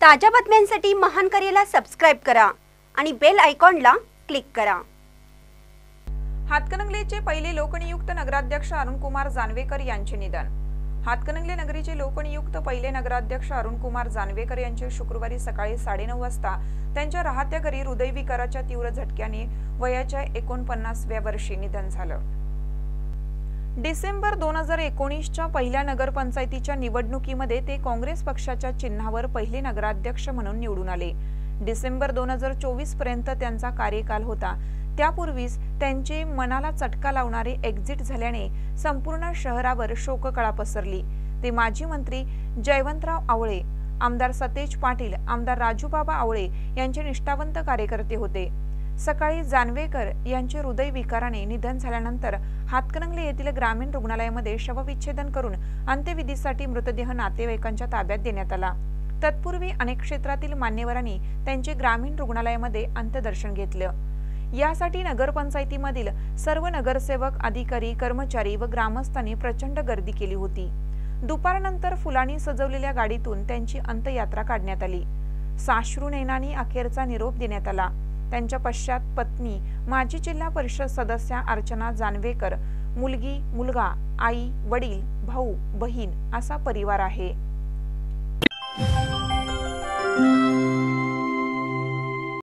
ताज्या बातम्यांसाठी महान करेला सबस्क्राइब करा आणि बेल आयकॉनला क्लिक करा। हातकणंगलेचे पहिले लोकनियुक्त नगराध्यक्ष अरुणकुमार जानवेकर यांचे निधन। हातकणंगले नगरीचे लोकनियुक्त पहिले नगराध्यक्ष अरुणकुमार जानवेकर यांचे शुक्रवारी सकाळी 9:30 वाजता त्यांच्या राहत्या घरी हृदयविकाराच्या तीव्र झटक्याने वयाच्या 49व्या वर्षी निधन झालं। डिसेंबर 2019च्या पहिल्या नगरपंचायतीच्या निवडणुकीमध्ये ते काँग्रेस पक्षाच्या चिन्हावर पहिले नगराध्यक्ष म्हणून निवडून आले। डिसेंबर 2024 पर्यंत त्यांचा कार्यकाल होता। त्यापूर्वीच त्यांचे मनाला चटका लावणारे एक्झिट झाल्याने संपूर्ण शहरावर शोककळा पसरली। ते माजी मंत्री जयवंतराव आवळे, आमदार सतेज पाटील, आमदार राजूबाबा आवळे यांचे निष्ठावंत कार्यकर्ते होते। सकाळी जानवेकर यांचे हृदयविकाराने निधन झाल्यानंतर हातकणंगले येथील ग्रामीण रुग्णालयामध्ये शवविच्छेदन करून अंत्यविधीसाठी मृतदेह नातेवाईकांच्या ताब्यात देण्यात आला। तत्पूर्वी अनेक क्षेत्रातील मान्यवरांनी त्यांचे ग्रामीण रुग्णालयामध्ये अंत्यदर्शन घेतलं। यासाठी नगरपंचायतीमधील सर्व नगरसेवक, अधिकारी, कर्मचारी व ग्रामस्थांनी प्रचंड गर्दी केली होती। दुपारनंतर फुलांनी सजवलेल्या गाडीतून त्यांची अंत्ययात्रा काढण्यात आली। साश्रू नयनांनी अखेरचा निरोप देण्यात आला। त्यांच्या पश्चात पत्नी, माजी जिल्हा परिषद सदस्या अर्चना जानवेकर, मुलगी, मुलगा, आई, वडील, भाऊ, बहीण असा परिवार आहे।